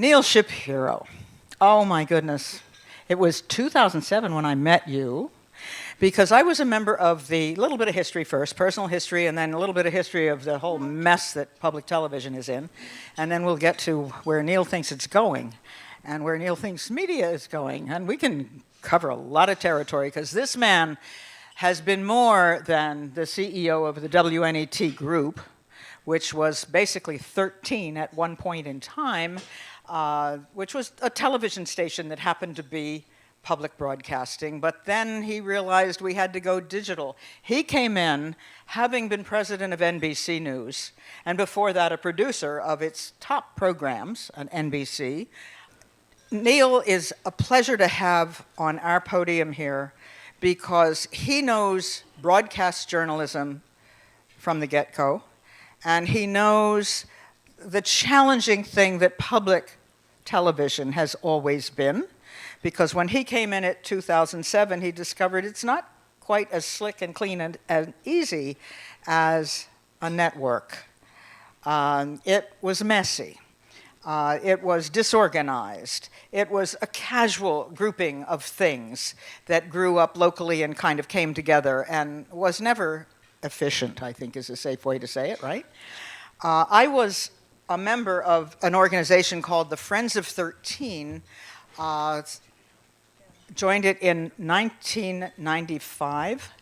Neal Shapiro. Oh my goodness. It was 2007 when I met you, because I was a member of the little bit of history first, personal history, and then a little bit of history of the whole mess that public television is in. And then we'll get to where Neal thinks it's going and where Neal thinks media is going. And we can cover a lot of territory, because this man has been more than the CEO of the WNET group, which was basically 13 at one point in time, which was a television station that happened to be public broadcasting. But then he realized we had to go digital. He came in having been president of NBC News, and before that a producer of its top programs on NBC. Neal is a pleasure to have on our podium here, because he knows broadcast journalism from the get-go, and he knows the challenging thing that public television has always been, because when he came in at 2007, he discovered it's not quite as slick and clean and easy as a network. It was messy. It was disorganized. It was a casual grouping of things that grew up locally and kind of came together and was never efficient, I think is a safe way to say it, right? I was a member of an organization called the Friends of 13, joined it in 1995,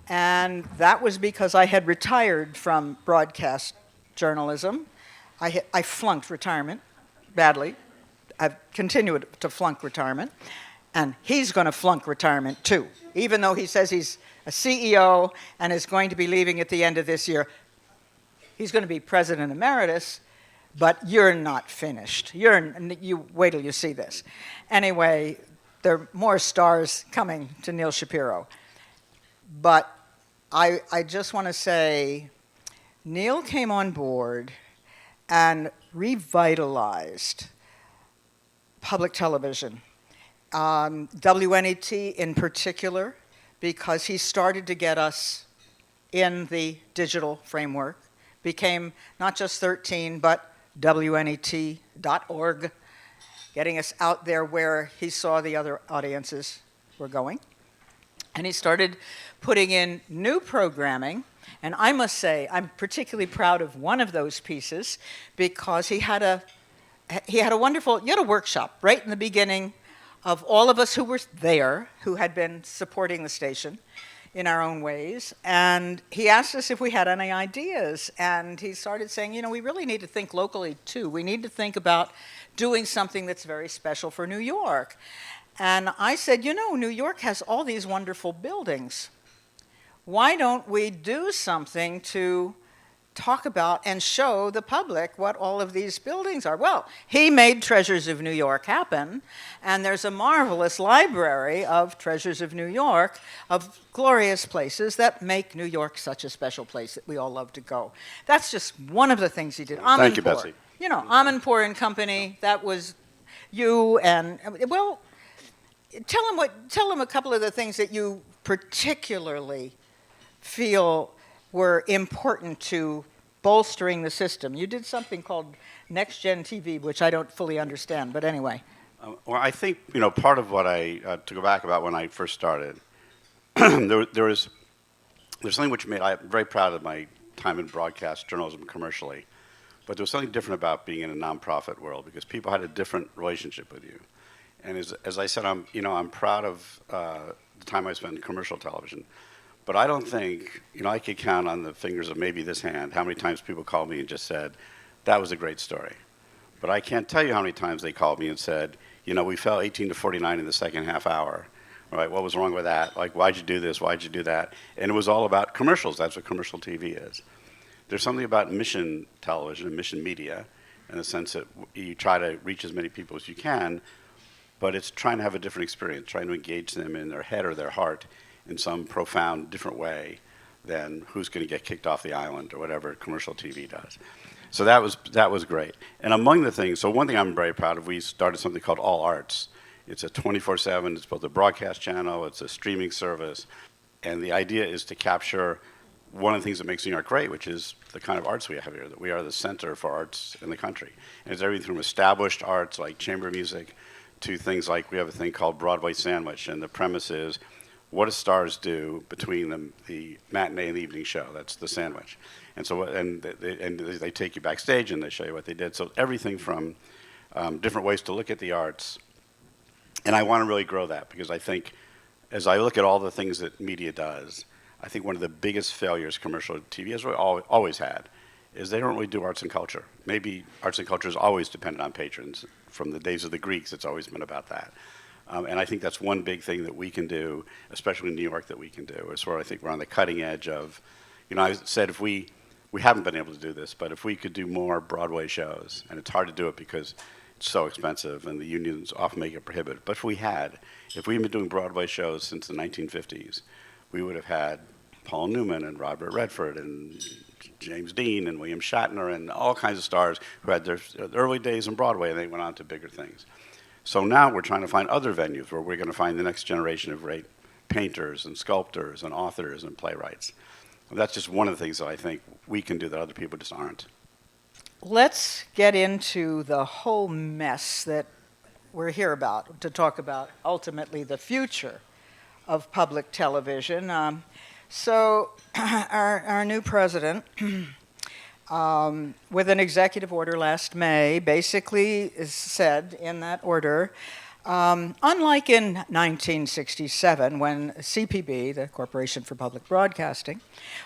and that was because I had retired from broadcast journalism. I flunked retirement badly. I've continued to flunk retirement. And he's going to flunk retirement too, even though he says he's a CEO and is going to be leaving at the end of this year. He's going to be president emeritus, but you're not finished. You wait till you see this. Anyway, there are more stars coming to Neal Shapiro. But I just want to say, Neal came on board and revitalized public television. WNET in particular, because he started to get us in the digital framework, became not just 13, but WNET.org, getting us out there where he saw the other audiences were going. And he started putting in new programming. And I must say, I'm particularly proud of one of those pieces, because he had a workshop right in the beginning of all of us who were there, who had been supporting the station in our own ways. And he asked us if we had any ideas. And he started saying, we really need to think locally too. We need to think about doing something that's very special for New York. And I said, New York has all these wonderful buildings. Why don't we do something to talk about and show the public what all of these buildings are? Well, he made Treasures of New York happen, and there's a marvelous library of Treasures of New York, of glorious places that make New York such a special place that we all love to go. That's just one of the things he did. Thank you, Betsy. Amanpour and Company, that was you, and, well, tell him a couple of the things that you particularly feel were important to bolstering the system. You did something called Next Gen TV, which I don't fully understand, but anyway. Well, I think, part of what to go back about when I first started, there's something which I'm very proud of my time in broadcast journalism commercially, but there was something different about being in a nonprofit world, because people had a different relationship with you. And as I said, I'm proud of the time I spent in commercial television. But I don't think, I could count on the fingers of maybe this hand how many times people called me and just said, that was a great story. But I can't tell you how many times they called me and said, we fell 18-49 in the second half hour. Right? What was wrong with that? Like, why'd you do this? Why'd you do that? And it was all about commercials. That's what commercial TV is. There's something about mission television and mission media in the sense that you try to reach as many people as you can, but it's trying to have a different experience, trying to engage them in their head or their heart in some profound, different way than who's going to get kicked off the island or whatever commercial TV does. So that was great. And among the things, so one thing I'm very proud of, we started something called All Arts. It's a 24/7, it's both a broadcast channel, it's a streaming service, and the idea is to capture one of the things that makes New York great, which is the kind of arts we have here, that we are the center for arts in the country. And it's everything from established arts like chamber music to things like we have a thing called Broadway Sandwich, and the premise is what do stars do between the matinee and the evening show? That's the sandwich. And so, they take you backstage and they show you what they did. So everything from different ways to look at the arts. And I want to really grow that because I think as I look at all the things that media does, I think one of the biggest failures commercial TV has really always had is they don't really do arts and culture. Maybe arts and culture is always dependent on patrons. From the days of the Greeks, it's always been about that. And I think that's one big thing that we can do, especially in New York, that we can do. Is where I think we're on the cutting edge of, I said if we haven't been able to do this, but if we could do more Broadway shows, and it's hard to do it because it's so expensive and the unions often make it prohibitive. But if we'd been doing Broadway shows since the 1950s, we would have had Paul Newman and Robert Redford and James Dean and William Shatner and all kinds of stars who had their early days in Broadway and they went on to bigger things. So now we're trying to find other venues where we're going to find the next generation of great painters and sculptors and authors and playwrights. And that's just one of the things that I think we can do that other people just aren't. Let's get into the whole mess that we're here about, to talk about ultimately the future of public television. So our new president, with an executive order last May, basically said in that order, unlike in 1967 when CPB, the Corporation for Public Broadcasting,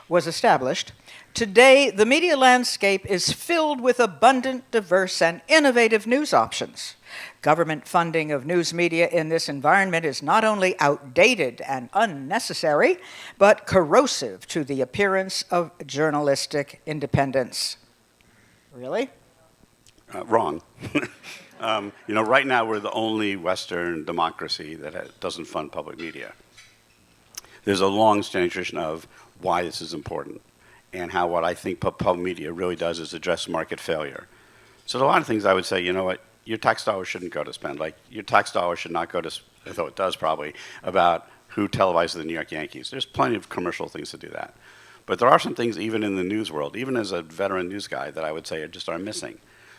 was established, today the media landscape is filled with abundant, diverse, and innovative news options. Government funding of news media in this environment is not only outdated and unnecessary, but corrosive to the appearance of journalistic independence. Really? Wrong. Right now we're the only Western democracy that doesn't fund public media. There's a long-standing tradition of why this is important and how what I think public media really does is address market failure. So there are a lot of things I would say, you know what, your tax dollars shouldn't go to spend. Like, your tax dollars should not go to, though it does probably, about who televises the New York Yankees. There's plenty of commercial things to do that. But there are some things even in the news world, even as a veteran news guy, that I would say are missing.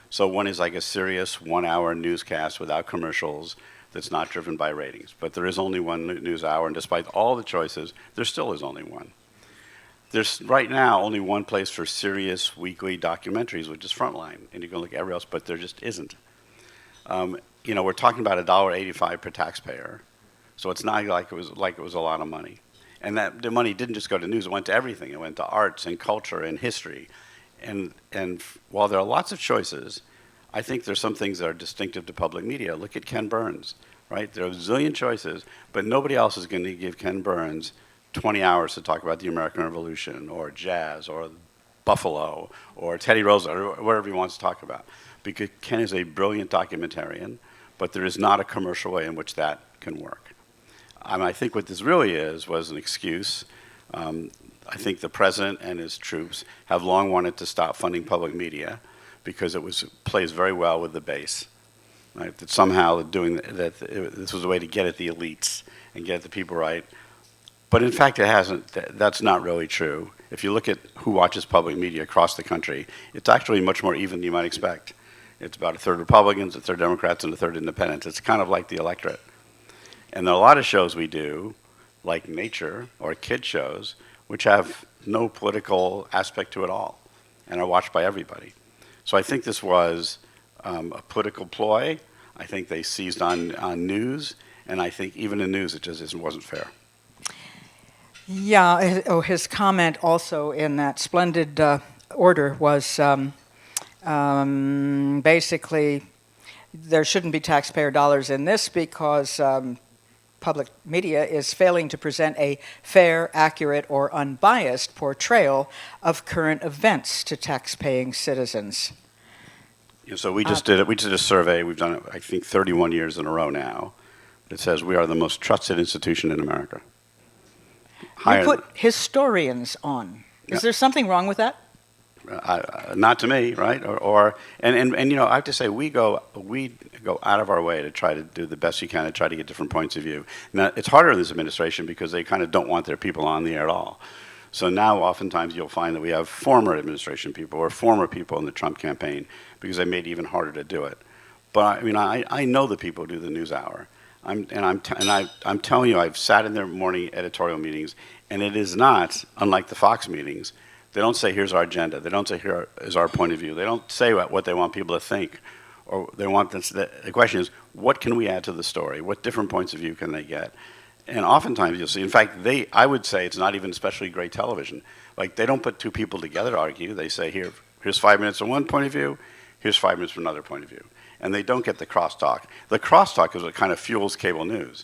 So one is like a serious 1-hour newscast without commercials that's not driven by ratings. But there is only one news hour, and despite all the choices, there still is only one. There's right now only one place for serious weekly documentaries, which is Frontline, and you can look everywhere else, but there just isn't. We're talking about $1.85 per taxpayer, so it's not like it was a lot of money. And that the money didn't just go to news; it went to everything. It went to arts and culture and history. And while there are lots of choices, I think there's some things that are distinctive to public media. Look at Ken Burns, right? There are a zillion choices, but nobody else is going to give Ken Burns 20 hours to talk about the American Revolution or jazz or Buffalo or Teddy Roosevelt or whatever he wants to talk about. Because Ken is a brilliant documentarian, but there is not a commercial way in which that can work. I think what this really was an excuse. I think the president and his troops have long wanted to stop funding public media because it plays very well with the base. Right? That somehow this was a way to get at the elites and get at the people right. But in fact, it hasn't. That's not really true. If you look at who watches public media across the country, it's actually much more even than you might expect. It's about a third Republicans, a third Democrats, and a third Independents. It's kind of like the electorate. And there are a lot of shows we do, like Nature or kid shows, which have no political aspect to it all and are watched by everybody. So I think this was a political ploy. I think they seized on news, and I think even in news it just wasn't fair. Yeah, his comment also in that splendid order was basically there shouldn't be taxpayer dollars in this because public media is failing to present a fair, accurate, or unbiased portrayal of current events to tax-paying citizens. Yeah, so we just did it. We did a survey. We've done it, I think, 31 years in a row now. That says we are the most trusted institution in America. You put historians on. Is there something wrong with that? Not to me, right? And I have to say we go out of our way to try to do the best you can to try to get different points of view. Now it's harder in this administration because they kind of don't want their people on the air at all. So now oftentimes you'll find that we have former administration people or former people in the Trump campaign because they made it even harder to do it. But I mean, I know the people who do the NewsHour. I'm telling you, I've sat in their morning editorial meetings, and it is not unlike the Fox meetings. They don't say, here's our agenda. They don't say, here is our point of view. They don't say what they want people to think. Or they want this, the question is, what can we add to the story? What different points of view can they get? And oftentimes you'll see, in fact, I would say it's not even especially great television. Like, they don't put two people together to argue. They say, here's 5 minutes from one point of view, here's 5 minutes from another point of view. And they don't get the crosstalk. The crosstalk is what kind of fuels cable news.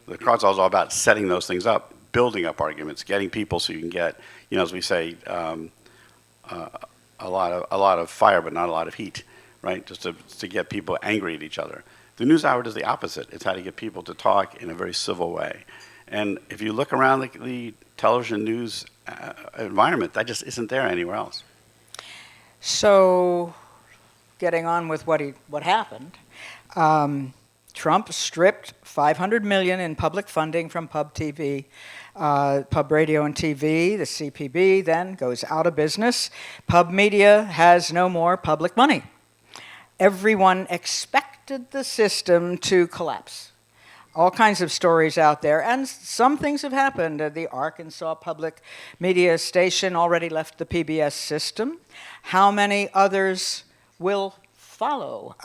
The crosstalk is all about setting those things up, building up arguments, getting people so you can get, as we say, a lot of fire, but not a lot of heat, right? Just to get people angry at each other. The NewsHour does the opposite. It's how to get people to talk in a very civil way. And if you look around the television news environment, that just isn't there anywhere else. So, getting on with what happened, Trump stripped $500 million in public funding from pub TV, pub radio and TV. The CPB then goes out of business. Pub media has no more public money. Everyone expected the system to collapse. All kinds of stories out there, and some things have happened. The Arkansas Public Media Station already left the PBS system. How many others will follow?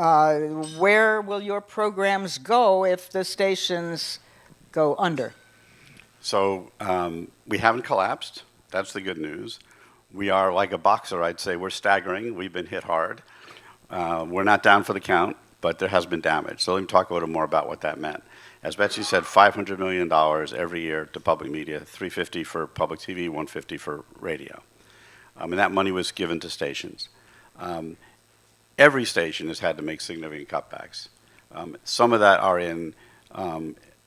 Where will your programs go if the stations go under? So we haven't collapsed. That's the good news. We are like a boxer, I'd say. We're staggering. We've been hit hard. We're not down for the count, but there has been damage. So let me talk a little more about what that meant. As Betsy said, $500 million every year to public media, $350 for public TV, $150 for radio. And that money was given to stations. Every station has had to make significant cutbacks. Some of that are in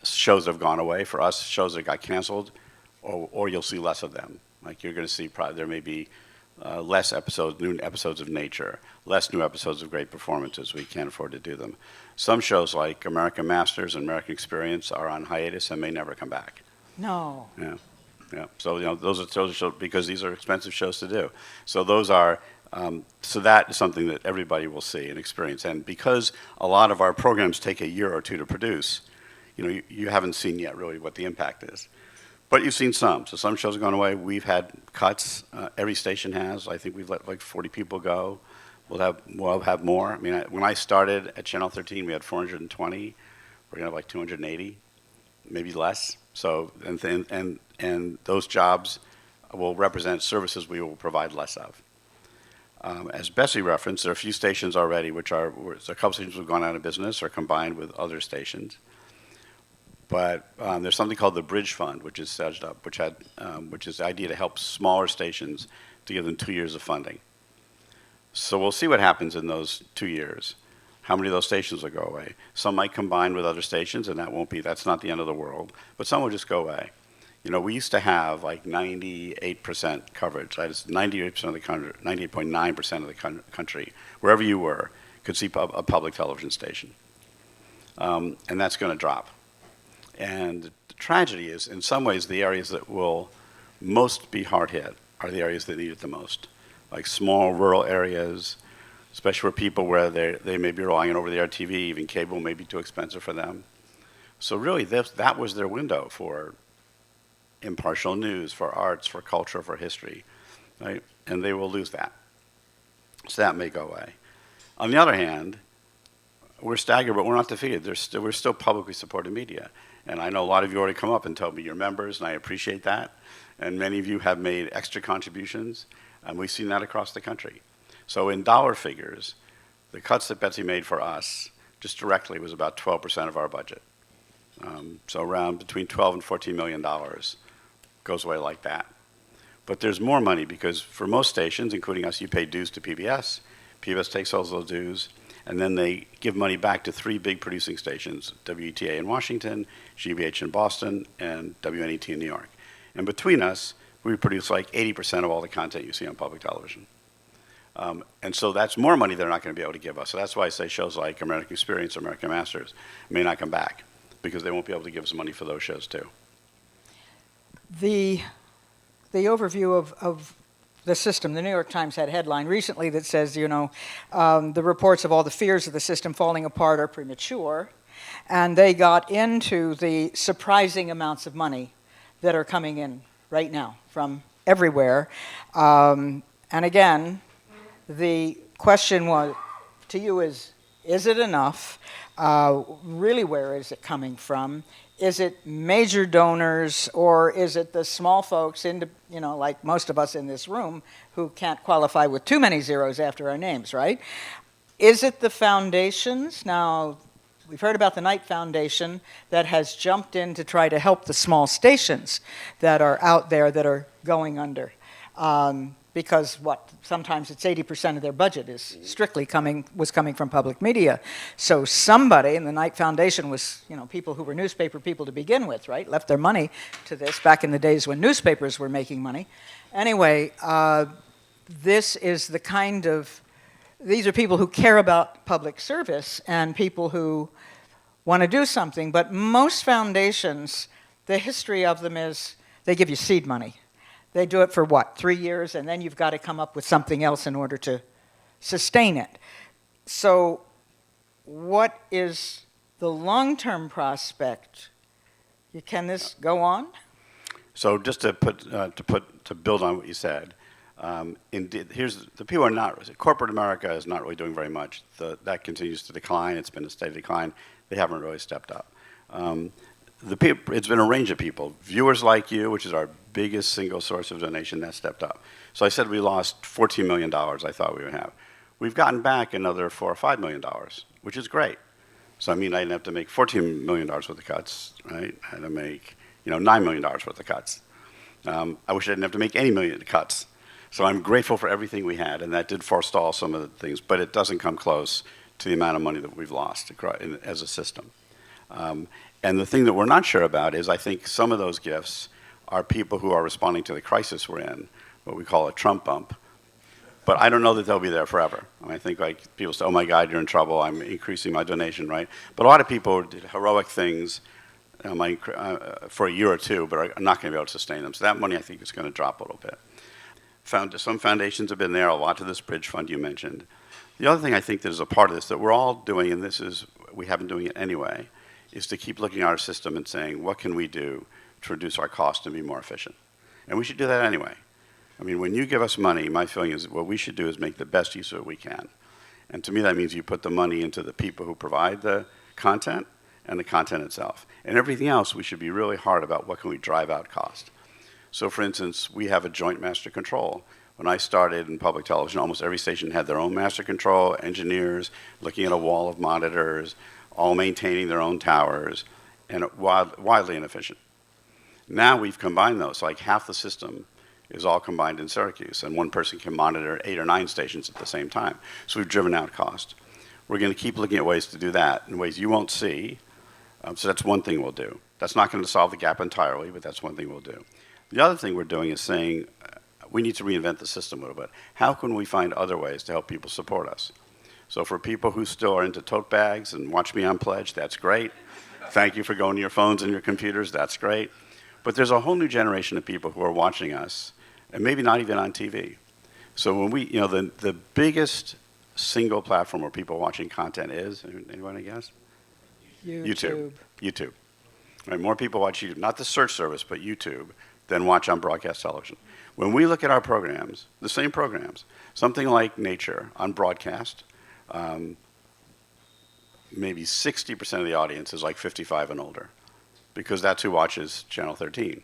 shows that have gone away. For us, shows that got canceled, or you'll see less of them. Like, you're going to see there may be less episodes, new episodes of Nature, less new episodes of great performances. We can't afford to do them. Some shows like American Masters and American Experience are on hiatus and may never come back. No. Yeah. So those are shows because these are expensive shows to do. So those are. So that is something that everybody will see and experience. And because a lot of our programs take a year or two to produce, you haven't seen yet really what the impact is. But you've seen some. So some shows have gone away. We've had cuts. Every station has. I think we've let like 40 people go. We'll have more. I mean, when I started at Channel 13, we had 420. We're gonna have like 280, maybe less. So and those jobs will represent services we will provide less of. As Betsy referenced, there are a few stations already, a couple stations have gone out of business or combined with other stations. But there's something called the Bridge Fund, which is set up, which is the idea to help smaller stations to give them 2 years of funding. So we'll see what happens in those 2 years. How many of those stations will go away? Some might combine with other stations, and that's not the end of the world. But some will just go away. We used to have like 98% coverage. That is 98% of the country, 98.9% of the country, wherever you were, could see a public television station. And that's going to drop. And the tragedy is, in some ways, the areas that will most be hard hit are the areas that need it the most, like small rural areas, especially for people where they may be relying on over-the-air TV, even cable may be too expensive for them. So really, that was their window for impartial news, for arts, for culture, for history, right? And they will lose that. So that may go away. On the other hand, we're staggered, but we're not defeated. We're still publicly supported media. And I know a lot of you already come up and told me you're members, and I appreciate that. And many of you have made extra contributions, and we've seen that across the country. So in dollar figures, the cuts that Betsy made for us, just directly, was about 12% of our budget. So around between $12 and $14 million goes away like that. But there's more money because for most stations, including us, you pay dues to PBS. PBS takes all those dues, and then they give money back to 3 big producing stations, WETA in Washington, GBH in Boston, and WNET in New York. And between us, we produce like 80% of all the content you see on public television. And so that's more money they're not going to be able to give us. So that's why I say shows like American Experience or American Masters may not come back, because they won't be able to give us money for those shows too. the overview of the system. The New York Times had a headline recently that says, the reports of all the fears of the system falling apart are premature. And they got into the surprising amounts of money that are coming in right now from everywhere. And again, the question to you is it enough? Really, where is it coming from? Is it major donors, or is it the small folks, like most of us in this room, who can't qualify with too many zeros after our names, right? Is it the foundations? Now, we've heard about the Knight Foundation that has jumped in to try to help the small stations that are out there that are going under. Because sometimes it's 80% of their budget is strictly coming from public media. So somebody, and the Knight Foundation was, people who were newspaper people to begin with, right? Left their money to this back in the days when newspapers were making money. Anyway, this is these are people who care about public service and people who want to do something. But most foundations, the history of them is they give you seed money. They do it for 3 years, and then you've got to come up with something else in order to sustain it. So what is the long-term prospect? Can this go on? So just to build on what you said, indeed, here's the people are not, corporate America is not really doing very much. That continues to decline. It's been a steady decline. They haven't really stepped up. It's been a range of people. Viewers like you, which is our biggest single source of donation, that stepped up. So I said we lost $14 million I thought we would have. We've gotten back another $4 or $5 million, which is great. So I didn't have to make $14 million worth of cuts, right? I had to make $9 million worth of cuts. I wish I didn't have to make any million cuts. So I'm grateful for everything we had, and that did forestall some of the things, but it doesn't come close to the amount of money that we've lost as a system. And the thing that we're not sure about is I think some of those gifts are people who are responding to the crisis we're in, what we call a Trump bump. But I don't know that they'll be there forever. I think people say, oh my God, you're in trouble, I'm increasing my donation, right? But a lot of people did heroic things for a year or two, but are not going to be able to sustain them. So that money I think is going to drop a little bit. Some foundations have been there, a lot to this bridge fund you mentioned. The other thing I think that is a part of this that we're all doing, and we have been doing it anyway, is to keep looking at our system and saying, what can we do to reduce our cost and be more efficient? And we should do that anyway. When you give us money, my feeling is what we should do is make the best use of it we can. And to me, that means you put the money into the people who provide the content and the content itself. And everything else, we should be really hard about what can we drive out cost. So for instance, we have a joint master control. When I started in public television, almost every station had their own master control, engineers looking at a wall of monitors, all maintaining their own towers, and wildly inefficient. Now we've combined those. Like half the system is all combined in Syracuse, and one person can monitor 8 or 9 stations at the same time. So we've driven out cost. We're going to keep looking at ways to do that in ways you won't see. So that's one thing we'll do. That's not going to solve the gap entirely, but that's one thing we'll do. The other thing we're doing is saying we need to reinvent the system a little bit. How can we find other ways to help people support us? So for people who still are into tote bags and watch me on Pledge, that's great. Thank you for going to your phones and your computers, that's great. But there's a whole new generation of people who are watching us, and maybe not even on TV. So when the biggest single platform where people are watching content is, anyone guess? YouTube. Right, more people watch YouTube, not the search service, but YouTube, than watch on broadcast television. When we look at our programs, the same programs, something like Nature on broadcast, maybe 60% of the audience is like 55 and older, because that's who watches Channel 13.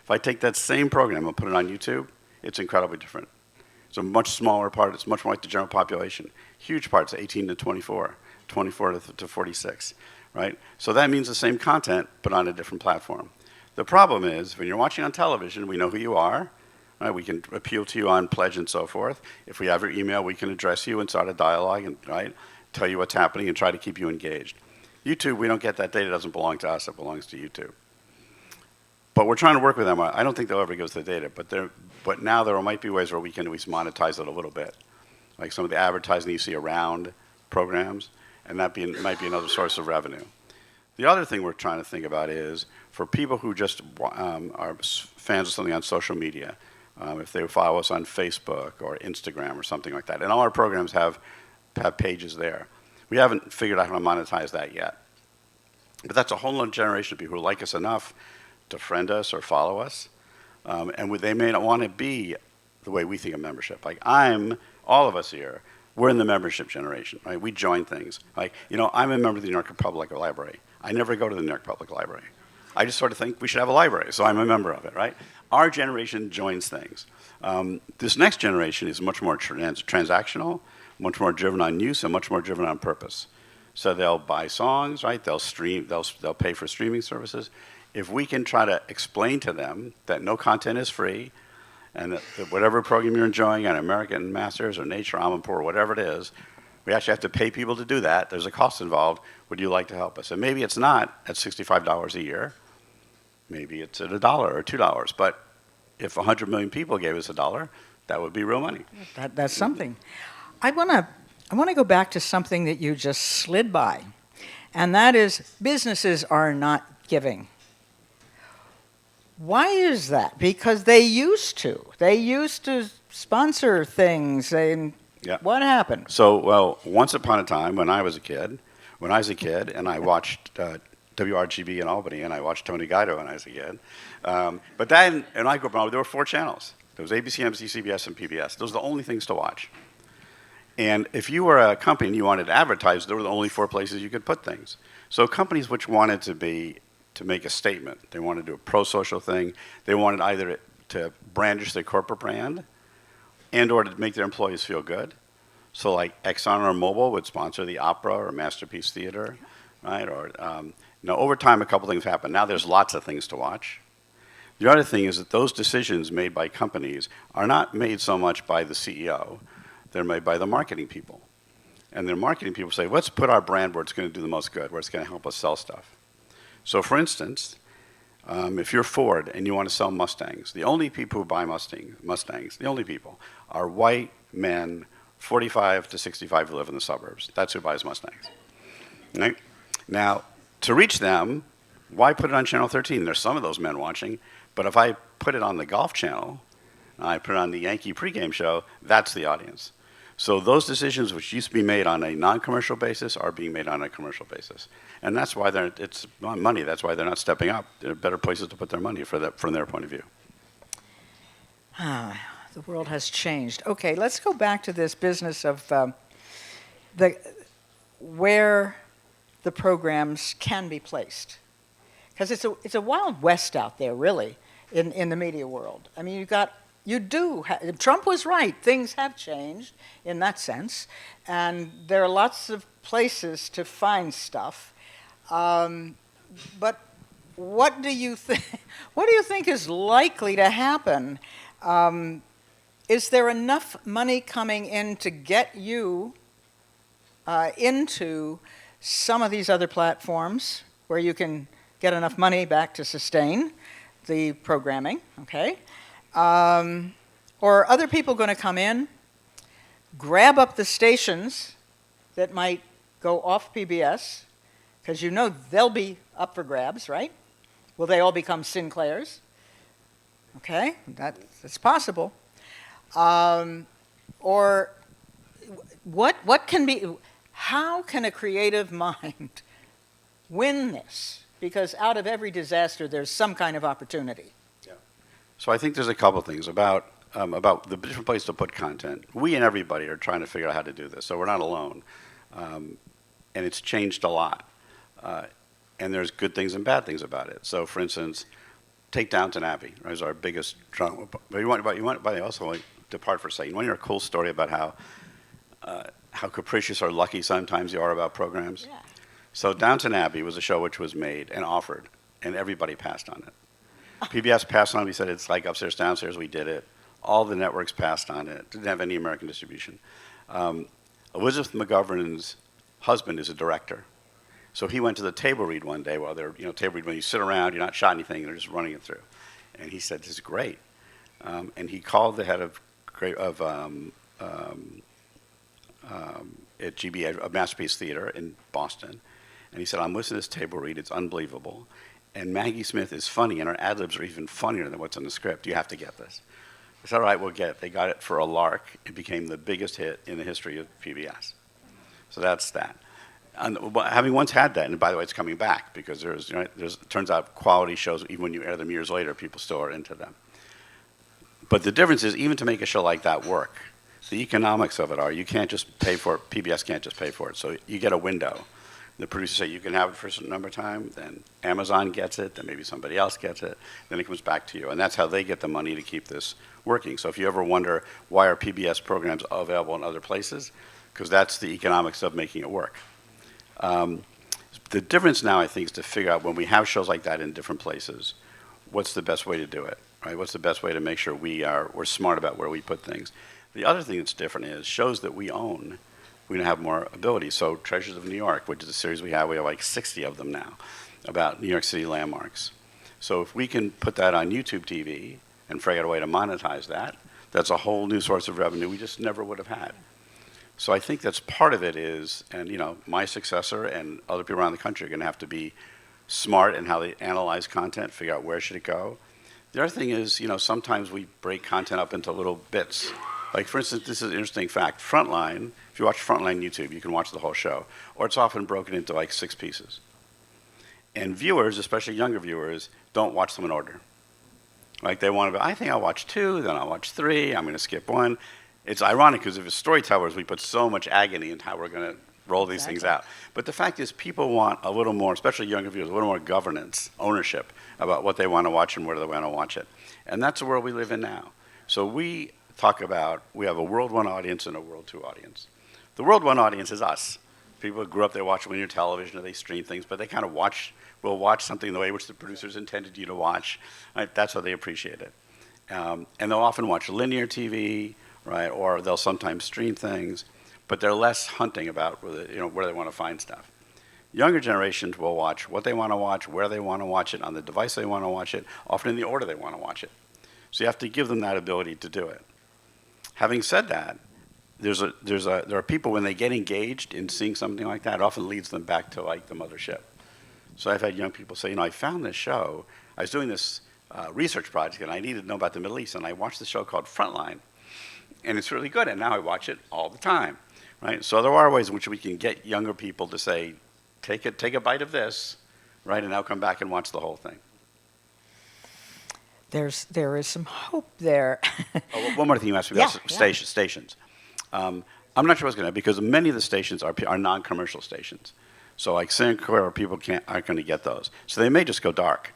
If I take that same program and put it on YouTube, it's incredibly different. It's a much smaller part. It's much more like the general population. Huge parts, 18 to 24, 24 to 46, right? So that means the same content, but on a different platform. The problem is, when you're watching on television, we know who you are. Right? We can appeal to you on Pledge and so forth. If we have your email, we can address you and start a dialogue and tell you what's happening and try to keep you engaged. YouTube, we don't get that data. It doesn't belong to us. It belongs to YouTube. But we're trying to work with them. I don't think they'll ever give us the data, but now there might be ways where we can at least monetize it a little bit, like some of the advertising you see around programs, and that might be another source of revenue. The other thing we're trying to think about is for people who just are fans of something on social media, if they follow us on Facebook or Instagram or something like that. And all our programs have pages there. We haven't figured out how to monetize that yet. But that's a whole other generation of people who like us enough to friend us or follow us. And they may not want to be the way we think of membership. Like all of us here, we're in the membership generation, right? We join things. Like, I'm a member of the New York Public Library. I never go to the New York Public Library. I just sort of think we should have a library, so I'm a member of it, right? Our generation joins things. This next generation is much more transactional, much more driven on use, and much more driven on purpose. So they'll buy songs, right? They'll stream. They'll pay for streaming services. If we can try to explain to them that no content is free, and that whatever program you're enjoying on American Masters or Nature, Amanpour, or whatever it is, we actually have to pay people to do that. There's a cost involved. Would you like to help us? And maybe it's not at $65 a year. Maybe it's at $1 or $2. But if 100 million people gave us $1, that would be real money. That's something. I want to go back to something that you just slid by, and that is businesses are not giving. Why is that? Because they used to. They used to sponsor things. Yeah. What happened? So, well, once upon a time when I was a kid, and I watched WRGB in Albany, and I watched Tony Guido when I was a kid. But then, and I grew up, there were 4 channels. There was ABC, NBC, CBS, and PBS. Those were the only things to watch. And if you were a company and you wanted to advertise, there were the only 4 places you could put things. So companies which wanted to make a statement, they wanted to do a pro-social thing, they wanted either to brandish their corporate brand and or to make their employees feel good. So like Exxon or Mobil would sponsor the Opera or Masterpiece Theater, right? Or over time, a couple things happen. Now there's lots of things to watch. The other thing is that those decisions made by companies are not made so much by the CEO. They're made by the marketing people. And the marketing people say, let's put our brand where it's going to do the most good, where it's going to help us sell stuff. So for instance, if you're Ford and you want to sell Mustangs, the only people who buy Mustangs, the only people, are white men, 45 to 65 who live in the suburbs. That's who buys Mustangs. Right? Now, to reach them, why put it on Channel 13? There's some of those men watching, but if I put it on the Golf Channel, I put it on the Yankee pregame show, that's the audience. So those decisions which used to be made on a non-commercial basis are being made on a commercial basis. And that's why it's not money. That's why they're not stepping up. There are better places to put their money from their point of view. The world has changed. Okay, let's go back to this business of where the programs can be placed. Because it's a wild west out there, really, in the media world. I mean, Trump was right. Things have changed in that sense, and there are lots of places to find stuff. But what do you think? What do you think is likely to happen? Is there enough money coming in to get you into some of these other platforms where you can get enough money back to sustain the programming? Okay. Or are other people going to come in, grab up the stations that might go off PBS, because they'll be up for grabs, right? Will they all become Sinclairs? Okay, that's possible. Or how can a creative mind win this? Because out of every disaster, there's some kind of opportunity. So I think there's a couple things about the different places to put content. We and everybody are trying to figure out how to do this, so we're not alone. And it's changed a lot. And there's good things and bad things about it. So for instance, take Downton Abbey, right, as our biggest drama. But you want to also depart for a second. You want to hear a cool story about how capricious or lucky sometimes you are about programs? Yeah. So Downton Abbey was a show which was made and offered, and everybody passed on it. PBS passed on it. We said it's like upstairs, downstairs. We did it. All the networks passed on it. Didn't have any American distribution. Elizabeth McGovern's husband is a director. So he went to the table read one day while they're, table read when you sit around, you're not shot anything, they're just running it through. And he said, this is great. And he called the head of at GBA, a Masterpiece Theater in Boston, And he said, I'm listening to this table read. It's unbelievable. And Maggie Smith is funny, and her ad-libs are even funnier than what's in the script. You have to get this. I said, all right, we'll get it. They got it for a lark. It became the biggest hit in the history of PBS. So that's that. And having once had that, and by the way, it's coming back because it turns out quality shows, even when you air them years later, people still are into them. But the difference is, even to make a show like that work, the economics of it are, you can't just pay for it, PBS can't just pay for it. So you get a window. The producers say you can have it for a certain number of time, then Amazon gets it, then maybe somebody else gets it, then it comes back to you. And that's how they get the money to keep this working. So if you ever wonder, why are PBS programs available in other places? Because that's the economics of making it work. The difference now, I think, is to figure out when we have shows like that in different places, what's the best way to do it, right? What's the best way to make sure we're smart about where we put things? The other thing that's different is shows that we own, we're going to have more ability. So Treasures of New York, which is a series we have like 60 of them now, about New York City landmarks. So if we can put that on YouTube TV and figure out a way to monetize that, that's a whole new source of revenue we just never would have had. So I think that's part of it is, and my successor and other people around the country are going to have to be smart in how they analyze content, figure out where should it go. The other thing is, sometimes we break content up into little bits. Like, for instance, this is an interesting fact. Frontline, if you watch Frontline YouTube, you can watch the whole show. Or it's often broken into like 6 pieces. And viewers, especially younger viewers, don't watch them in order. Like, they want to be, I think I'll watch 2, then I'll watch 3, I'm going to skip 1. It's ironic because as storytellers, we put so much agony into how we're going to roll these things out. But the fact is, people want a little more, especially younger viewers, a little more governance, ownership about what they want to watch and where they want to watch it. And that's the world we live in now. So we talk about, we have a World 1 audience and a World 2 audience. The World 1 audience is us. People who grew up, they watch linear television or they stream things, but they kind of will watch something the way which the producers intended you to watch. Right? That's how they appreciate it. And they'll often watch linear TV, right? Or they'll sometimes stream things, but they're less hunting about where they want to find stuff. Younger generations will watch what they want to watch, where they want to watch it, on the device they want to watch it, often in the order they want to watch it. So you have to give them that ability to do it. Having said that, there are people, when they get engaged in seeing something like that, it often leads them back to like the mothership. So I've had young people say, I found this show. I was doing this research project, and I needed to know about the Middle East, and I watched the show called Frontline, and it's really good, and now I watch it all the time, right? So there are ways in which we can get younger people to say, take a bite of this, right, and now come back and watch the whole thing. There is some hope there. Oh, one more thing you asked me about stations. I'm not sure what's going to, because many of the stations are non-commercial stations. So like Sinclair, people aren't going to get those. So they may just go dark.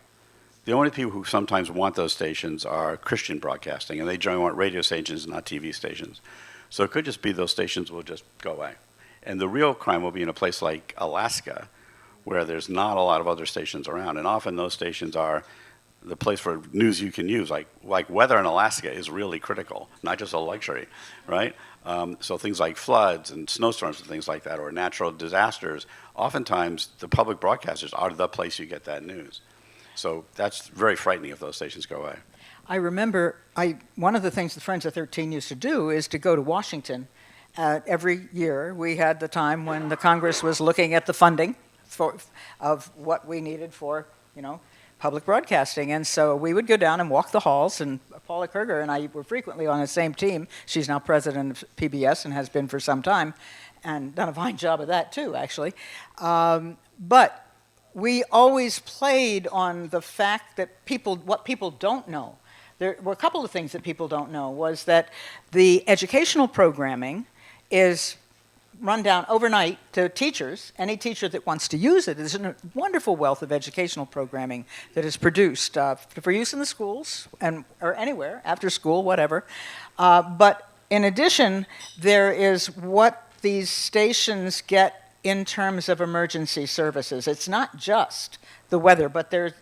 The only people who sometimes want those stations are Christian broadcasting, and they generally want radio stations, not TV stations. So it could just be those stations will just go away. And the real crime will be in a place like Alaska, where there's not a lot of other stations around. And often those stations are the place for news you can use. Like weather in Alaska is really critical, not just a luxury, right? So things like floods and snowstorms and things like that, or natural disasters, oftentimes the public broadcasters are the place you get that news. So that's very frightening if those stations go away. I remember one of the things the Friends of 13 used to do is to go to Washington. Every year we had the time when the Congress was looking at the funding of what we needed for, public broadcasting. And so we would go down and walk the halls, and Paula Kerger and I were frequently on the same team. She's now president of PBS and has been for some time, and done a fine job of that too, actually. But we always played on the fact that what people don't know. There were a couple of things that people don't know, was that the educational programming is run down overnight to teachers. Any teacher that wants to use it. There's a wonderful wealth of educational programming that is produced for use in the schools or anywhere, after school, whatever. But in addition, there is what these stations get in terms of emergency services. It's not just the weather, but there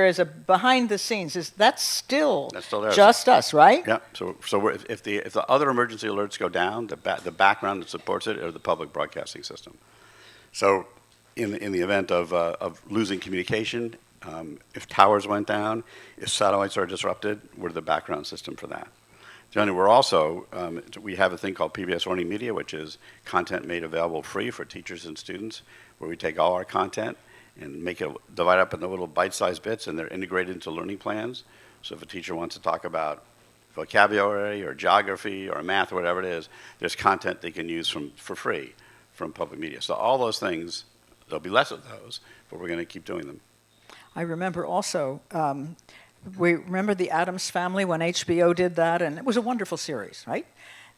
is a behind the scenes. That's still there. Just us, right? Yeah. So if the other emergency alerts go down, the background that supports it are the public broadcasting system. So in the event of losing communication, if towers went down, if satellites are disrupted, we're the background system for that. Johnny, we're also, we have a thing called PBS Learning Media, which is content made available free for teachers and students, where we take all our content and make it divide up into little bite-sized bits, and they're integrated into learning plans. So if a teacher wants to talk about vocabulary or geography or math or whatever it is, there's content they can use for free from public media. So all those things, there'll be less of those, but we're going to keep doing them. I remember also, we remember the Addams Family when HBO did that, and it was a wonderful series, right?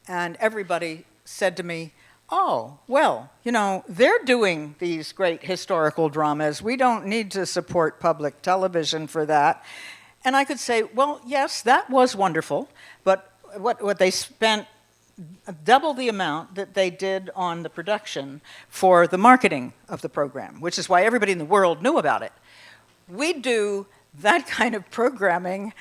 And everybody said to me, oh, well, you know, they're doing these great historical dramas. We don't need to support public television for that. And I could say, well, yes, that was wonderful, but what they spent double the amount that they did on the production for the marketing of the program, which is why everybody in the world knew about it. We do that kind of programming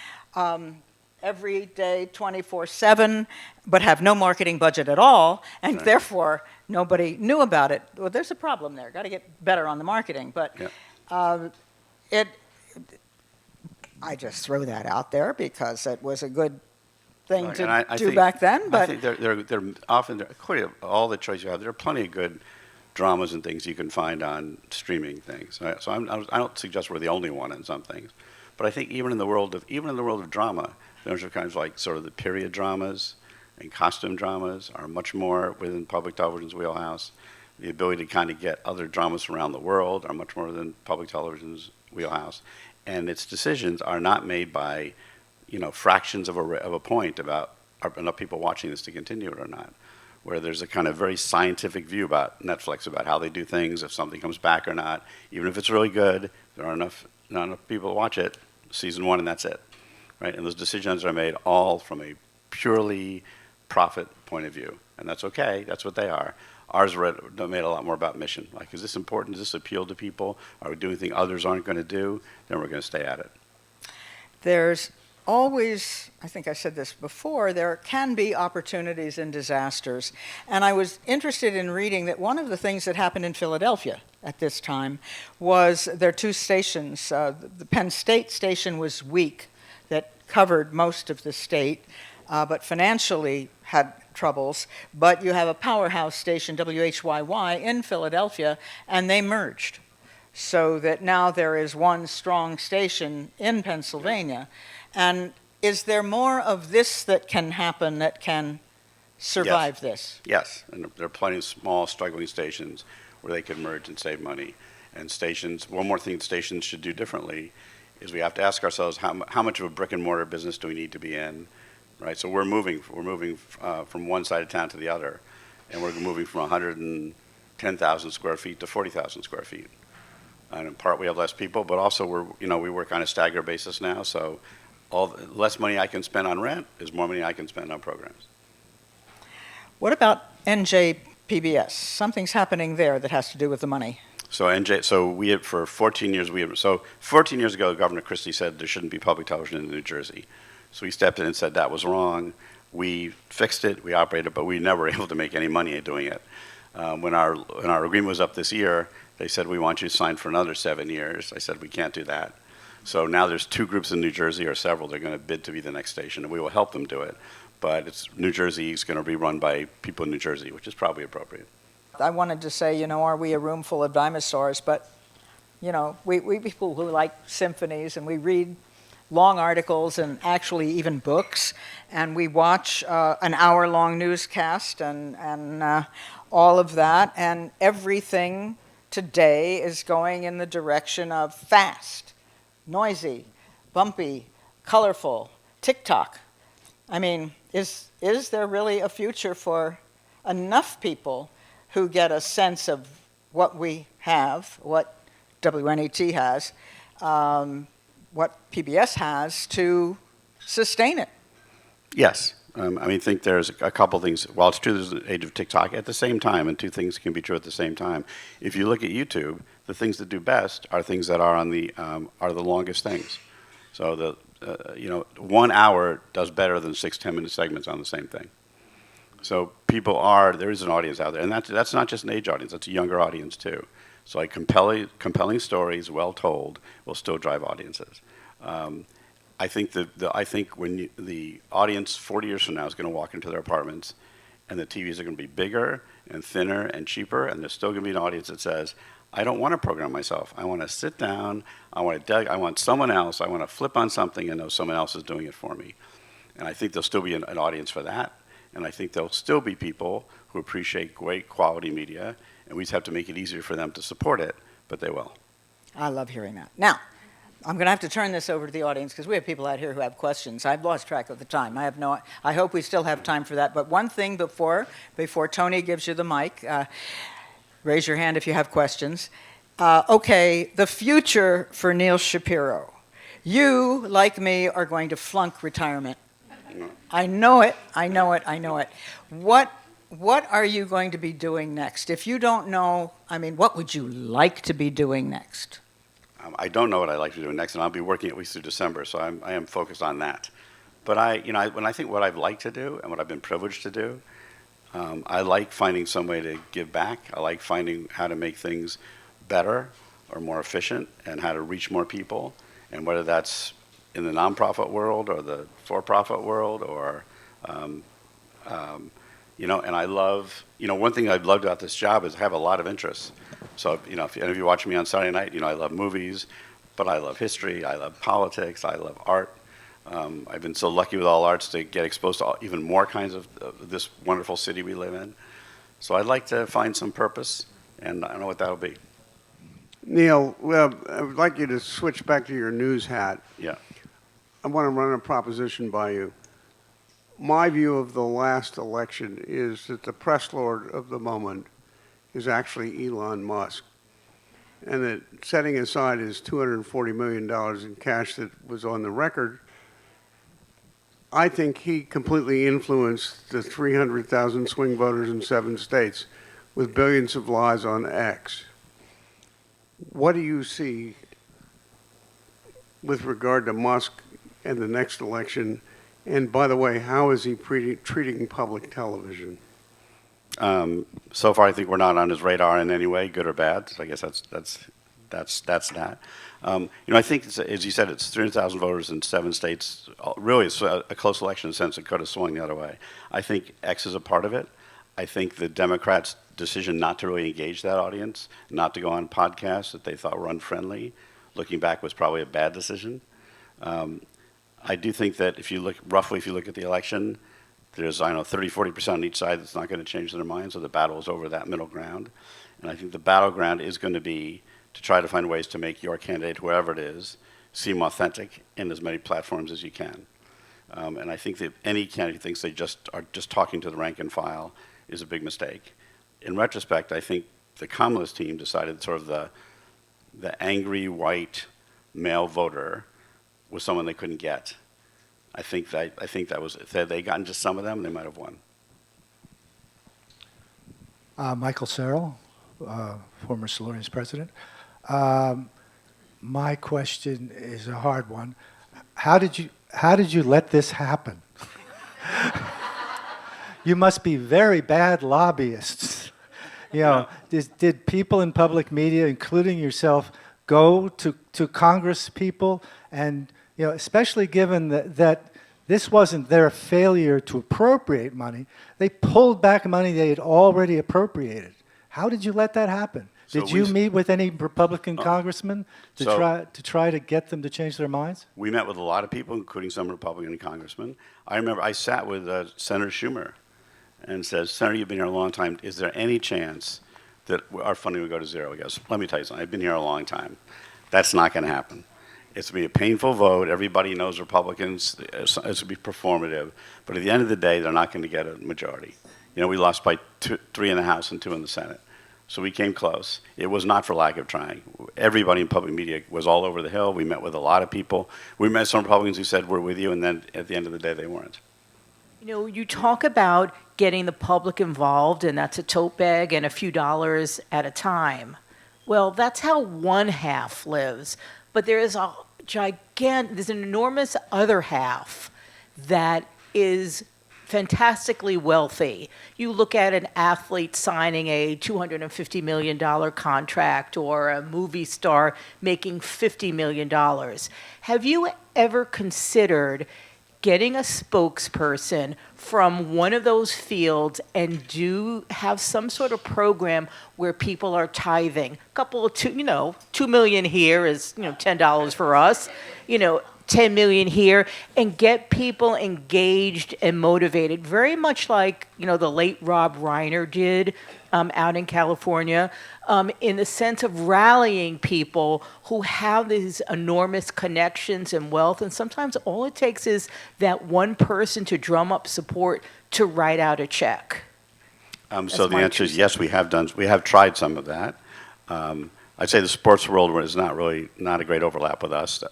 every day, 24/7, but have no marketing budget at all, and therefore nobody knew about it. Well, there's a problem there. Got to get better on the marketing, but I just throw that out there because it was a good thing to do back then. But I think they're often, according to all the choice you have, there are plenty of good dramas and things you can find on streaming things. So I don't suggest we're the only one in some things, but I think even in the world of drama, there's kinds of like sort of the period dramas and costume dramas are much more within public television's wheelhouse. The ability to kind of get other dramas around the world are much more within public television's wheelhouse, and its decisions are not made by, you know, fractions of a point about are enough people watching this to continue it or not. Where there's a kind of very scientific view about Netflix, about how they do things, if something comes back or not. Even if it's really good, there are not enough people to watch it, season one, and that's it, right? And those decisions are made all from a purely profit point of view, and that's okay. That's what they are. Ours are made a lot more about mission. Like, is this important? Does this appeal to people? Are we doing things others aren't going to do? Then we're going to stay at it. there's always, I think I said this before, there can be opportunities in disasters. And I was interested in reading that one of the things that happened in Philadelphia at this time was there are two stations. The Penn State station was weak, that covered most of the state, but financially had troubles. But you have a powerhouse station, WHYY, in Philadelphia, and they merged. So that now there is one strong station in Pennsylvania. And is there more of this that can happen that can survive this? Yes, and there are plenty of small, struggling stations where they can merge and save money. And stations, one more thing stations should do differently is we have to ask ourselves how much of a brick and mortar business do we need to be in, right? So we're moving from one side of town to the other, and we're moving from 110,000 square feet to 40,000 square feet. And in part we have less people, but also we work on a staggered basis now, so less money I can spend on rent is more money I can spend on programs. What about NJPBS? Something's happening there that has to do with the money. So we had for 14 years, 14 years ago, Governor Christie said there shouldn't be public television in New Jersey. So we stepped in and said that was wrong. We fixed it, we operated, but we never were able to make any money at doing it. When our agreement was up this year, they said, we want you to sign for another 7 years. I said, we can't do that. So now there's two groups in New Jersey, or several, they're going to bid to be the next station, and we will help them do it. But New Jersey is going to be run by people in New Jersey, which is probably appropriate. I wanted to say, are we a room full of dinosaurs? But, we people who like symphonies, and we read long articles and actually even books, and we watch an hour-long newscast and all of that, and everything today is going in the direction of fast, noisy, bumpy, colorful, TikTok. I mean, is there really a future for enough people who get a sense of what we have, what WNET has, what PBS has to sustain it? Yes. I think there's a couple things. While it's true there's an age of TikTok, at the same time, and two things can be true at the same time. If you look at YouTube, the things that do best are things that are are the longest things. So 1 hour does better than 6 10-minute segments on the same thing. So there is an audience out there, and that's not just an age audience, that's a younger audience too. So compelling stories, well told, will still drive audiences. I think I think when the audience 40 years from now is going to walk into their apartments, and the TVs are going to be bigger and thinner and cheaper, and there's still going to be an audience that says, I don't want to program myself. I want to sit down. I want someone else. I want to flip on something and know someone else is doing it for me. And I think there'll still be an audience for that. And I think there'll still be people who appreciate great quality media, and we just have to make it easier for them to support it, but they will. I love hearing that. Now, I'm going to have to turn this over to the audience because we have people out here who have questions. I've lost track of the time. I hope we still have time for that. But one thing before Tony gives you the mic, raise your hand if you have questions. Okay, the future for Neal Shapiro. You, like me, are going to flunk retirement. I know it. What are you going to be doing next? If you don't know, what would you like to be doing next? I don't know what I'd like to do next, and I'll be working at least through December, so I am focused on that. But when I think what I'd like to do and what I've been privileged to do, I like finding some way to give back. I like finding how to make things better or more efficient and how to reach more people, and whether that's in the nonprofit world or the for-profit world or, and I love, one thing I've loved about this job is I have a lot of interests. So, if any of you watch me on Saturday night, I love movies, but I love history, I love politics, I love art. I've been so lucky with all arts to get exposed to even more kinds of this wonderful city we live in. So I'd like to find some purpose, and I don't know what that'll be. Neal, well, I would like you to switch back to your news hat. Yeah. I want to run a proposition by you. My view of the last election is that the press lord of the moment is actually Elon Musk, and that setting aside his $240 million in cash that was on the record, I think he completely influenced the 300,000 swing voters in 7 states with billions of lies on X. What do you see with regard to Musk and the next election? And by the way, how is he treating public television? So far, I think we're not on his radar in any way, good or bad. So I guess that's that. I think, as you said, it's 300,000 voters in 7 states. Really, it's a close election in the sense it could have swung the other way. I think X is a part of it. I think the Democrats' decision not to really engage that audience, not to go on podcasts that they thought were unfriendly, looking back, was probably a bad decision. I do think that if you look at the election, there's, 30-40% on each side that's not going to change their mind, so the battle is over that middle ground. And I think the battleground is going to be to try to find ways to make your candidate, whoever it is, seem authentic in as many platforms as you can. And I think that any candidate thinks they are just talking to the rank and file is a big mistake. In retrospect, I think the Kamala's team decided sort of the angry white male voter was someone they couldn't get. I think that was, if they had gotten just some of them, they might have won. Michael Searle, former Silurians president. My question is a hard one. How did you let this happen? You must be very bad lobbyists. Did people in public media, including yourself, go to Congress people and, especially given that this wasn't their failure to appropriate money, they pulled back money they had already appropriated. How did you let that happen? Did you meet with any Republican congressmen to try to get them to change their minds? We met with a lot of people, including some Republican congressmen. I remember I sat with Senator Schumer and said, Senator, you've been here a long time. Is there any chance that our funding would go to zero? He goes, let me tell you something. I've been here a long time. That's not going to happen. It's going to be a painful vote. Everybody knows Republicans. It's going to be performative. But at the end of the day, they're not going to get a majority. We lost by 3 in the House and 2 in the Senate. So we came close. It was not for lack of trying. Everybody in public media was all over the Hill. We met with a lot of people. We met some Republicans who said, we're with you, and then at the end of the day, they weren't. You talk about getting the public involved, and that's a tote bag and a few dollars at a time. Well, that's how one half lives. But there is there's an enormous other half that is fantastically wealthy. You look at an athlete signing a $250 million contract or a movie star making $50 million. Have you ever considered getting a spokesperson from one of those fields and do have some sort of program where people are tithing? A couple of $2 million here is, $10 for us, 10 million here, and get people engaged and motivated, very much like, the late Rob Reiner did out in California, in the sense of rallying people who have these enormous connections and wealth. And sometimes all it takes is that one person to drum up support to write out a check. So the answer is yes, we have tried some of that. I'd say the sports world is not a great overlap with us.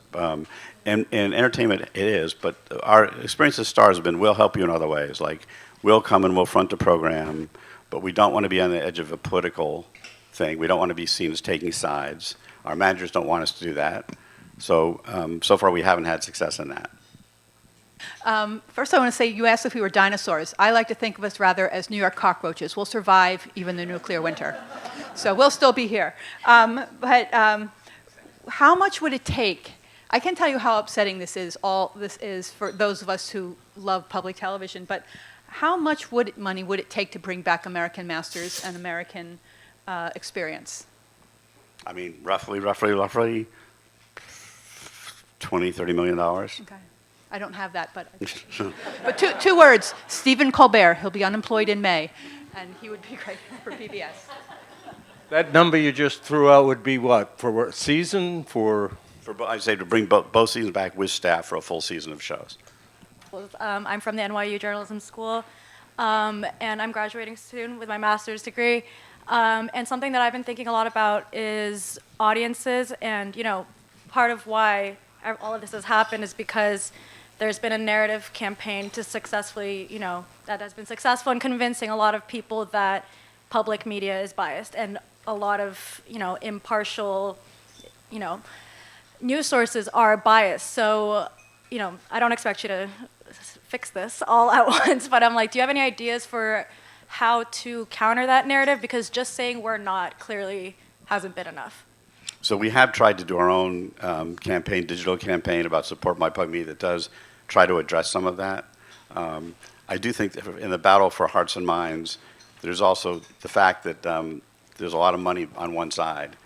And entertainment it is, but our experience as stars have been we'll help you in other ways. Like we'll come and we'll front a program, but we don't want to be on the edge of a political thing. We don't want to be seen as taking sides. Our managers don't want us to do that. So so far we haven't had success in that. First, I want to say you asked if we were dinosaurs. I like to think of us rather as New York cockroaches. We'll survive even the nuclear winter. So we'll still be here. But how much would it take? I can tell you how upsetting this is for those of us who love public television, but how much money would it take to bring back American Masters and American experience? I mean, roughly $20, $30 million. Okay. I don't have that, but two words, Stephen Colbert. He'll be unemployed in May, and he would be great for PBS. That number you just threw out would be what? For a season? I'd say to bring both seasons back with staff for a full season of shows. I'm from the NYU Journalism School, and I'm graduating soon with my master's degree. And something that I've been thinking a lot about is audiences, and part of why all of this has happened is because there's been a narrative campaign to successfully, that has been successful in convincing a lot of people that public media is biased, and a lot of, impartial, news sources are biased. So, I don't expect you to fix this all at once, but I'm like, do you have any ideas for how to counter that narrative? Because just saying we're not clearly hasn't been enough. So we have tried to do our own digital campaign about support my public media that does try to address some of that. I do think that in the battle for hearts and minds, there's also the fact that there's a lot of money on one side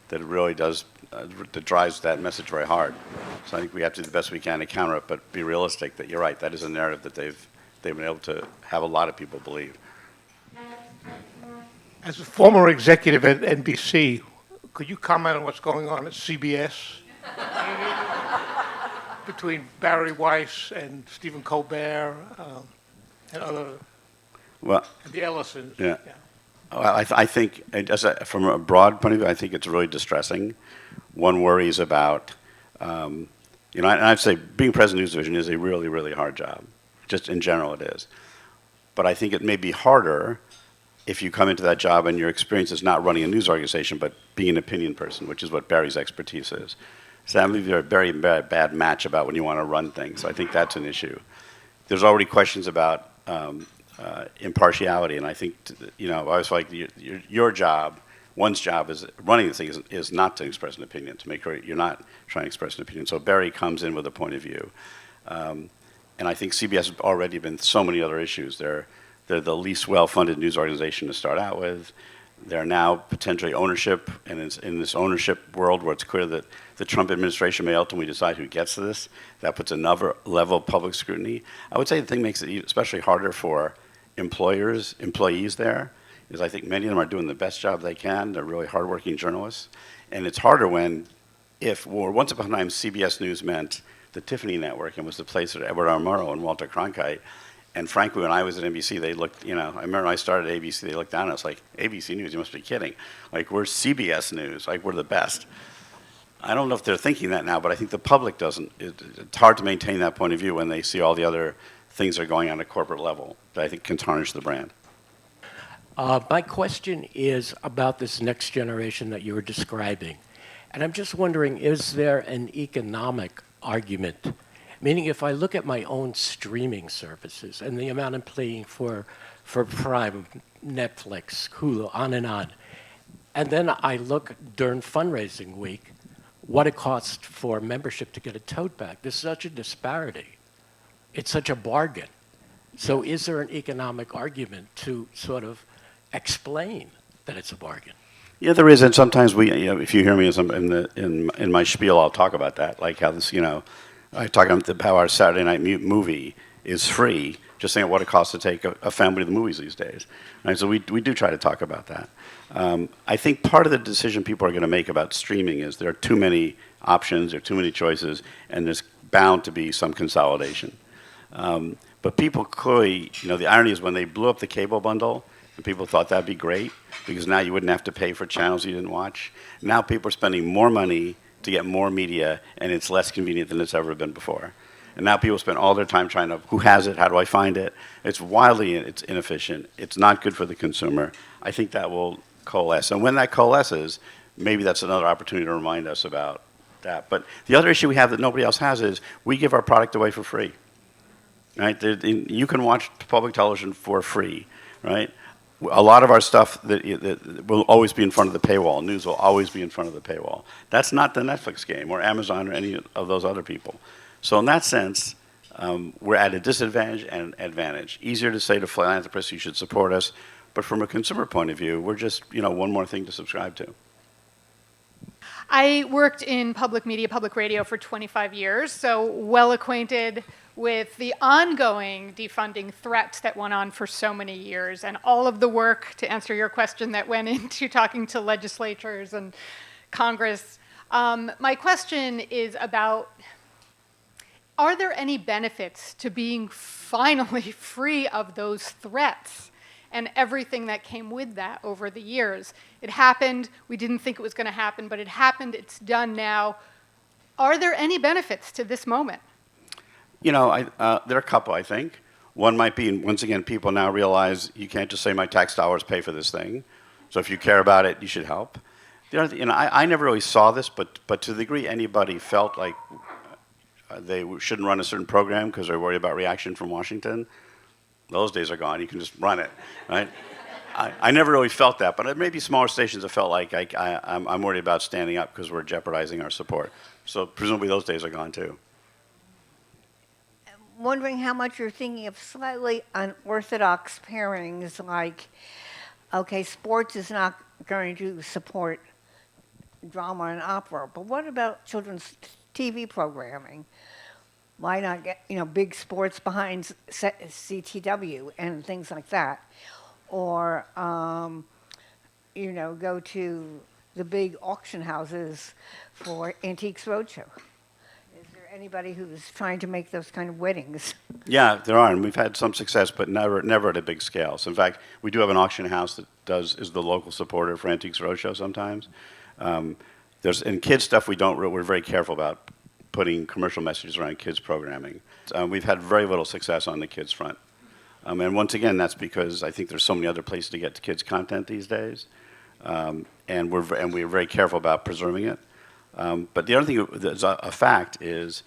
that really does, that drives that message very hard. So I think we have to do the best we can to counter it, but be realistic that you're right, that is a narrative that they've been able to have a lot of people believe. As a former executive at NBC, could you comment on what's going on at CBS? Between Barry Weiss and Stephen Colbert and the Ellisons. Yeah. I think, from a broad point of view, I think it's really distressing. One worries about, and I'd say being president of News Division is a really, really hard job. Just in general, it is. But I think it may be harder if you come into that job and your experience is not running a news organization, but being an opinion person, which is what Barry's expertise is. So that would be a very bad match about when you want to run things. So I think that's an issue. There's already questions about impartiality, and I think, I was like, your job, one's job is running the thing is not to express an opinion, to make sure you're not trying to express an opinion. So Barry comes in with a point of view. And I think CBS has already been so many other issues. They're the least well-funded news organization to start out with. They're now potentially ownership, and in this ownership world where it's clear that the Trump administration may ultimately decide who gets to this, that puts another level of public scrutiny. I would say the thing makes it especially harder for employees there, is I think many of them are doing the best job they can. They're really hardworking journalists. And it's harder once upon a time, CBS News meant the Tiffany Network and was the place that Edward R. Murrow and Walter Cronkite. And frankly, when I was at NBC, they looked, I remember when I started at ABC, they looked down and I was like, ABC News, you must be kidding. Like, we're CBS News, like, we're the best. I don't know if they're thinking that now, but I think the public doesn't. It's hard to maintain that point of view when they see all the other things that are going on at a corporate level that I think can tarnish the brand. My question is about this next generation that you were describing. And I'm just wondering, is there an economic argument Meaning, if I look at my own streaming services and the amount I'm paying for Prime, Netflix, Hulu, on, and then I look during fundraising week, what it costs for membership to get a tote bag. There's such a disparity. It's such a bargain. So is there an economic argument to sort of explain that it's a bargain? Yeah, there is, and sometimes if you hear me in my spiel, I'll talk about that, like how this, I talk about how our Saturday night movie is free, just saying what it costs to take a family to the movies these days. Right? So we do try to talk about that. I think part of the decision people are going to make about streaming is there are too many options, there are too many choices, and there's bound to be some consolidation. But people clearly, the irony is when they blew up the cable bundle, and people thought that'd be great because now you wouldn't have to pay for channels you didn't watch. Now people are spending more money to get more media, and it's less convenient than it's ever been before. And now people spend all their time trying to, who has it, how do I find it? It's it's inefficient. It's not good for the consumer. I think that will coalesce. And when that coalesces, maybe that's another opportunity to remind us about that. But the other issue we have that nobody else has is we give our product away for free. Right? You can watch public television for free, right? A lot of our stuff that will always be in front of the paywall. News will always be in front of the paywall. That's not the Netflix game or Amazon or any of those other people. So in that sense, we're at a disadvantage and advantage. Easier to say to philanthropists, you should support us. But from a consumer point of view, we're just one more thing to subscribe to. I worked in public media, public radio for 25 years, so well acquainted with the ongoing defunding threats that went on for so many years and all of the work, to answer your question, that went into talking to legislatures and Congress. My question is about, are there any benefits to being finally free of those threats and everything that came with that over the years? It happened. We didn't think it was going to happen, but it happened. It's done now. Are there any benefits to this moment? There are a couple, I think. One might be, once again, people now realize you can't just say my tax dollars pay for this thing. So if you care about it, you should help. The other, I never really saw this, but to the degree anybody felt like they shouldn't run a certain program because they're worried about reaction from Washington, those days are gone. You can just run it, right? I never really felt that, but maybe smaller stations have felt like I'm worried about standing up because we're jeopardizing our support. So presumably those days are gone too. Wondering how much you're thinking of slightly unorthodox pairings, like, okay, sports is not going to support drama and opera, but what about children's TV programming? Why not get, big sports behind CTW and things like that? Or, go to the big auction houses for Antiques Roadshow. Is there anybody who's trying to make those kind of weddings? Yeah, there are, and we've had some success, but never at a big scale. So in fact, we do have an auction house that is the local supporter for Antiques Roadshow sometimes. In kids stuff, we're very careful about putting commercial messages around kids programming. We've had very little success on the kids front. And once again, that's because I think there's so many other places to get to kids content these days. And we're very careful about preserving it. But the other thing that's a fact is,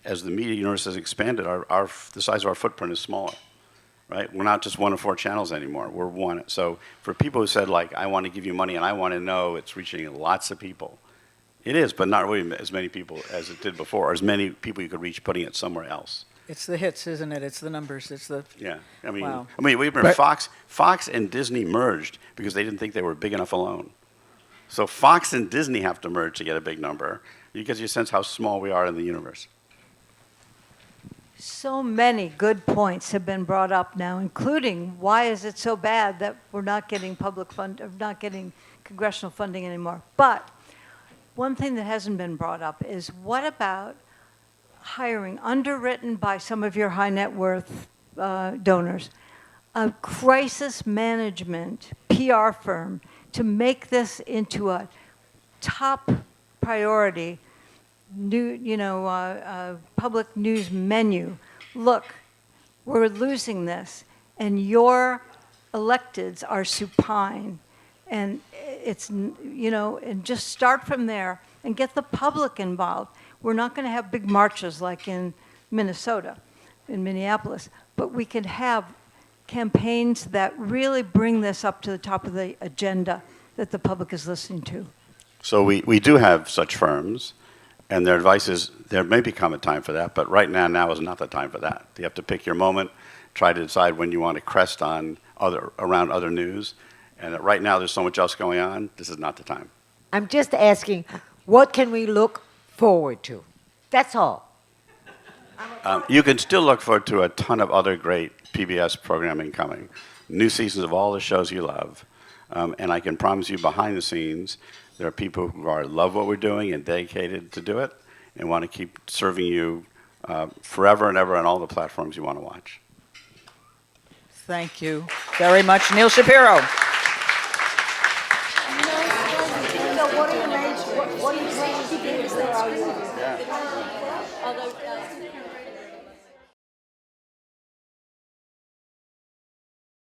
as the media universe has expanded, the size of our footprint is smaller, right? We're not just one of 4 channels anymore. We're one. So for people who said, like, I want to give you money and I want to know it's reaching lots of people, it is, but not really as many people as it did before, or as many people you could reach putting it somewhere else. It's the hits, isn't it? It's the numbers. It's the Yeah, Wow. Fox and Disney merged because they didn't think they were big enough alone. So Fox and Disney have to merge to get a big number. It gives you a sense how small we are in the universe. So many good points have been brought up now, including why is it so bad that we're not getting not getting congressional funding anymore. But one thing that hasn't been brought up is what about hiring, underwritten by some of your high net worth donors, a crisis management PR firm to make this into a top priority public news menu. Look, we're losing this, and your electeds are supine, and it's and just start from there and get the public involved. We're not going to have big marches like in Minnesota, in Minneapolis. But we can have campaigns that really bring this up to the top of the agenda that the public is listening to. So we do have such firms, and their advice is there may become a time for that, but right now is not the time for that. You have to pick your moment, try to decide when you want to crest on around other news, and right now there's so much else going on, this is not the time. I'm just asking, what can we look forward to? That's all. You can still look forward to a ton of other great PBS programming coming, new seasons of all the shows you love, and I can promise you behind the scenes, there are people who love what we're doing and dedicated to do it and want to keep serving you forever and ever on all the platforms you want to watch. Thank you very much, Neal Shapiro. What do you think?